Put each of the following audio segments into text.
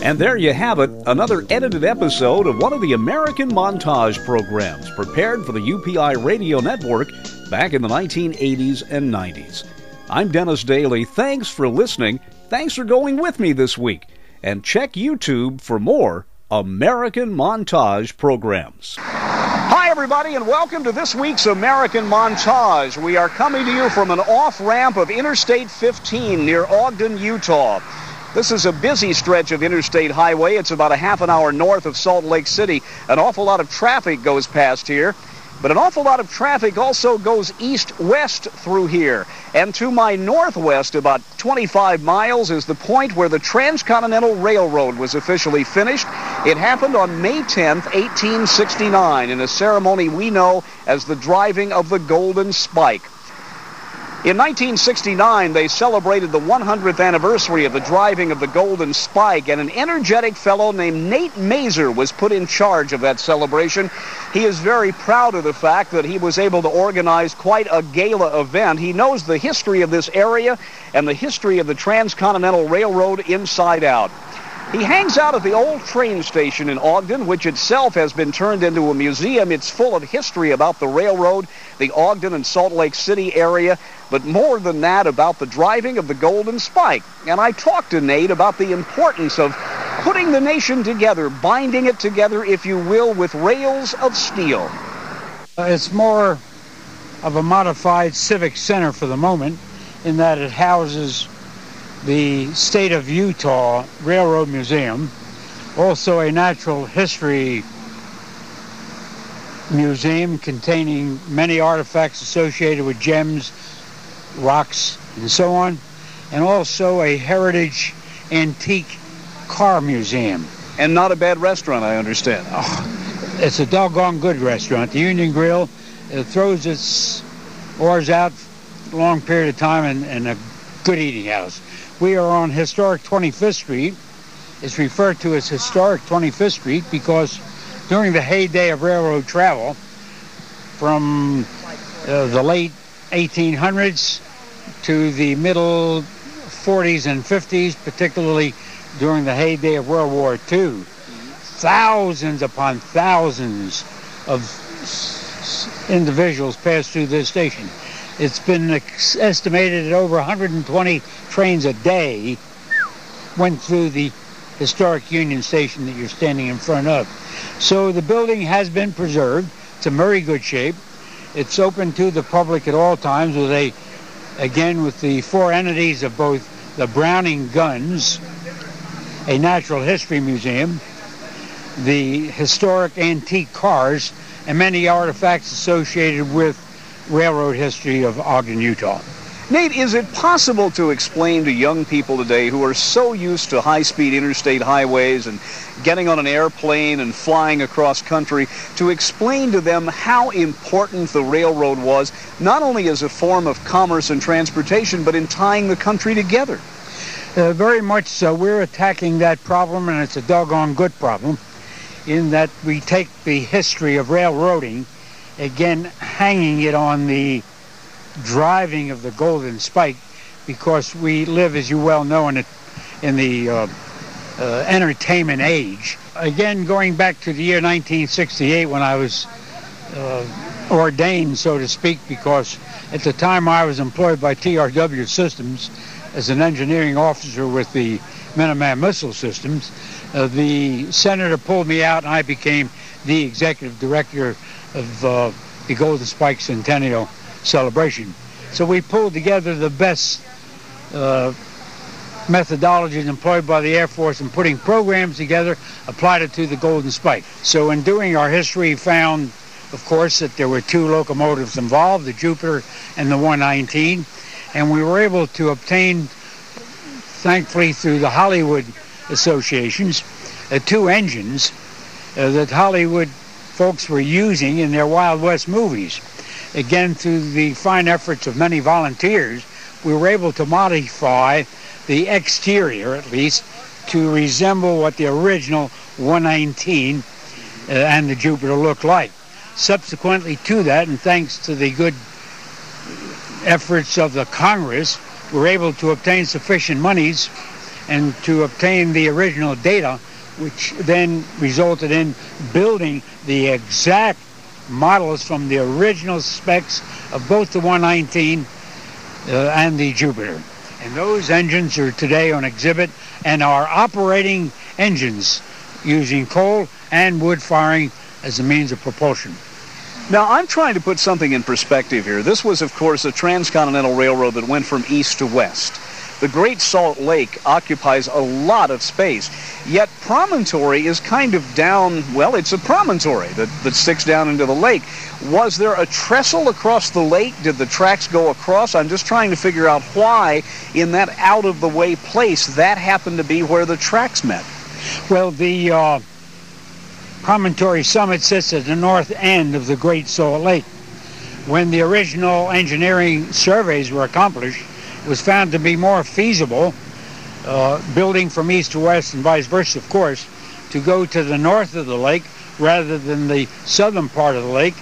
And there you have it, another edited episode of one of the American Montage programs prepared for the UPI Radio Network back in the 1980s and 90s. I'm Dennis Daly. Thanks for listening. Thanks for going with me this week. And check YouTube for more American Montage programs. Hi, everybody, and welcome to this week's American Montage. We are coming to you from an off-ramp of Interstate 15 near Ogden, Utah. This is a busy stretch of interstate highway. It's about a half an hour north of Salt Lake City. An awful lot of traffic goes past here, but an awful lot of traffic also goes east-west through here. And to my northwest, about 25 miles, is the point where the Transcontinental Railroad was officially finished. It happened on May 10th, 1869, in a ceremony we know as the driving of the Golden Spike. In 1969, they celebrated the 100th anniversary of the driving of the Golden Spike, and an energetic fellow named Nate Mazer was put in charge of that celebration. He is very proud of the fact that he was able to organize quite a gala event. He knows the history of this area and the history of the Transcontinental Railroad inside out. He hangs out at the old train station in Ogden, which itself has been turned into a museum. It's full of history about the railroad, the Ogden and Salt Lake City area, but more than that, about the driving of the Golden Spike. And I talked to Nate about the importance of putting the nation together, binding it together, if you will, with rails of steel. It's more of a modified civic center for the moment, in that it houses the State of Utah Railroad Museum, also a natural history museum containing many artifacts associated with gems, rocks, and so on, and also a heritage antique car museum. And not a bad restaurant, I understand. Oh, it's a doggone good restaurant. The Union Grill throws its oars out a long period of time, and a good eating house. We are on historic 25th Street. It's referred to as historic 25th Street because during the heyday of railroad travel, from the late 1800s to the middle 40s and 50s, particularly during the heyday of World War II, thousands upon thousands of individuals passed through this station. It's been estimated that over 120 trains a day went through the historic Union Station that you're standing in front of. So the building has been preserved. It's in very good shape. It's open to the public at all times with with the four entities of both the Browning guns, a natural history museum, the historic antique cars, and many artifacts associated with railroad history of Ogden, Utah. Nate, is it possible to explain to young people today who are so used to high-speed interstate highways and getting on an airplane and flying across country, to explain to them how important the railroad was, not only as a form of commerce and transportation, but in tying the country together? Very much so. We're attacking that problem, and it's a doggone good problem, in that we take the history of railroading, again, hanging it on the driving of the Golden Spike, because we live, as you well know, in the entertainment age. Again, going back to the year 1968, when I was ordained, so to speak, because at the time I was employed by TRW Systems as an engineering officer with the Minuteman Missile Systems, the senator pulled me out and I became the executive director of the Golden Spike Centennial celebration. So we pulled together the best methodologies employed by the Air Force in putting programs together, applied it to the Golden Spike. So in doing our history, found, of course, that there were two locomotives involved, the Jupiter and the 119, and we were able to obtain, thankfully through the Hollywood associations, two engines that Hollywood folks were using in their Wild West movies. Again, through the fine efforts of many volunteers, we were able to modify the exterior, at least, to resemble what the original 119 and the Jupiter looked like. Subsequently to that, and thanks to the good efforts of the Congress, we were able to obtain sufficient monies and to obtain the original data, which then resulted in building the exact models from the original specs of both the 119 and the Jupiter. And those engines are today on exhibit and are operating engines using coal and wood firing as a means of propulsion. Now, I'm trying to put something in perspective here. This was, of course, a transcontinental railroad that went from east to west. The Great Salt Lake occupies a lot of space, yet Promontory is kind of down, well, it's a promontory that sticks down into the lake. Was there a trestle across the lake? Did the tracks go across? I'm just trying to figure out why, in that out-of-the-way place, that happened to be where the tracks met. Well, the promontory summit sits at the north end of the Great Salt Lake. When the original engineering surveys were accomplished, it was found to be more feasible, building from east to west and vice versa, of course, to go to the north of the lake rather than the southern part of the lake.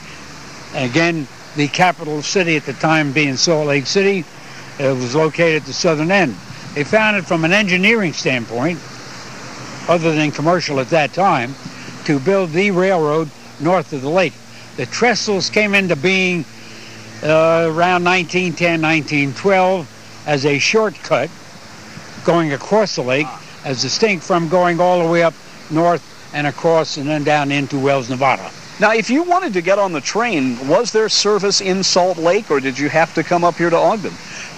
Again, the capital city at the time being Salt Lake City was located at the southern end. They found it from an engineering standpoint, other than commercial at that time, to build the railroad north of the lake. The trestles came into being around 1910, 1912 as a shortcut going across the lake, as distinct from going all the way up north and across and then down into Wells, Nevada. Now, if you wanted to get on the train, was there service in Salt Lake, or did you have to come up here to Ogden?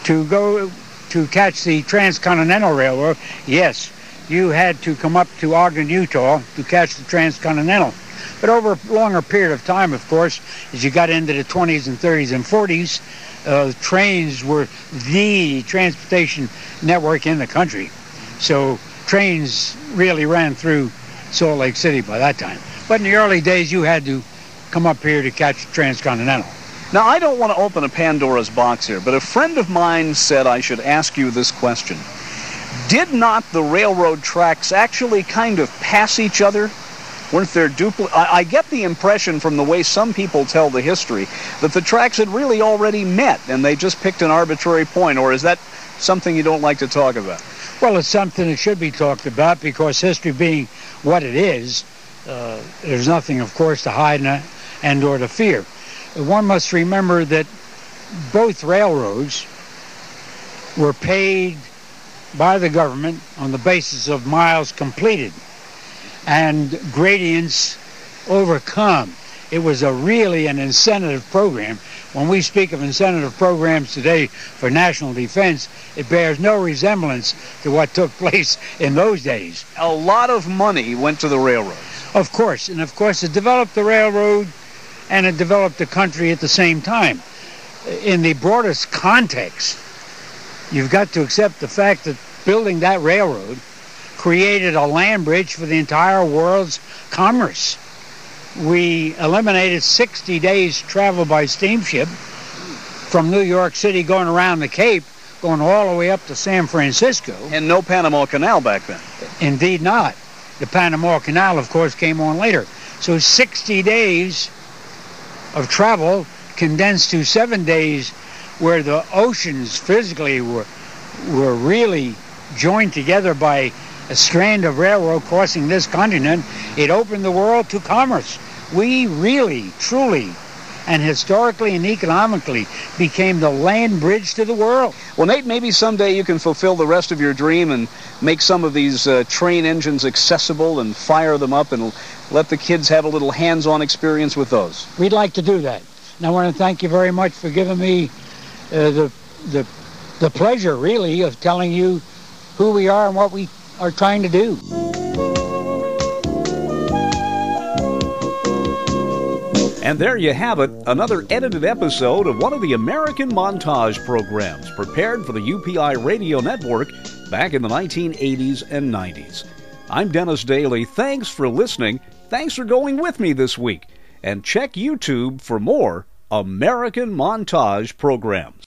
To go to catch the Transcontinental Railroad, yes, you had to come up to Ogden, Utah to catch the Transcontinental. But over a longer period of time, of course, as you got into the 20s and 30s and 40s, trains were the transportation network in the country. So trains really ran through Salt Lake City by that time. But in the early days, you had to come up here to catch the Transcontinental. Now, I don't want to open a Pandora's box here, but a friend of mine said I should ask you this question. Did not the railroad tracks actually kind of pass each other? Weren't there I get the impression from the way some people tell the history that the tracks had really already met and they just picked an arbitrary point, or is that something you don't like to talk about? Well, it's something that should be talked about because history being what it is, there's nothing, of course, to hide and or to fear. One must remember that both railroads were paid by the government on the basis of miles completed and gradients overcome. It was really an incentive program. When we speak of incentive programs today for national defense, it bears no resemblance to what took place in those days. A lot of money went to the railroad. Of course, and of course it developed the railroad and it developed the country at the same time. In the broadest context, you've got to accept the fact that building that railroad created a land bridge for the entire world's commerce. We eliminated 60 days travel by steamship from New York City going around the Cape, going all the way up to San Francisco. And no Panama Canal back then. Indeed not. The Panama Canal, of course, came on later. So 60 days of travel condensed to 7 days where the oceans physically were really joined together by a strand of railroad crossing this continent. It opened the world to commerce. We really, truly, and historically and economically became the land bridge to the world. Well, Nate, maybe someday you can fulfill the rest of your dream and make some of these train engines accessible and fire them up and let the kids have a little hands-on experience with those. We'd like to do that. And I want to thank you very much for giving me the pleasure, really, of telling you who we are and what we are trying to do. And there you have it, another edited episode of one of the American Montage programs prepared for the UPI Radio Network back in the 1980s and 90s. I'm Dennis Daly. Thanks for listening. Thanks for going with me this week. And check YouTube for more American Montage programs.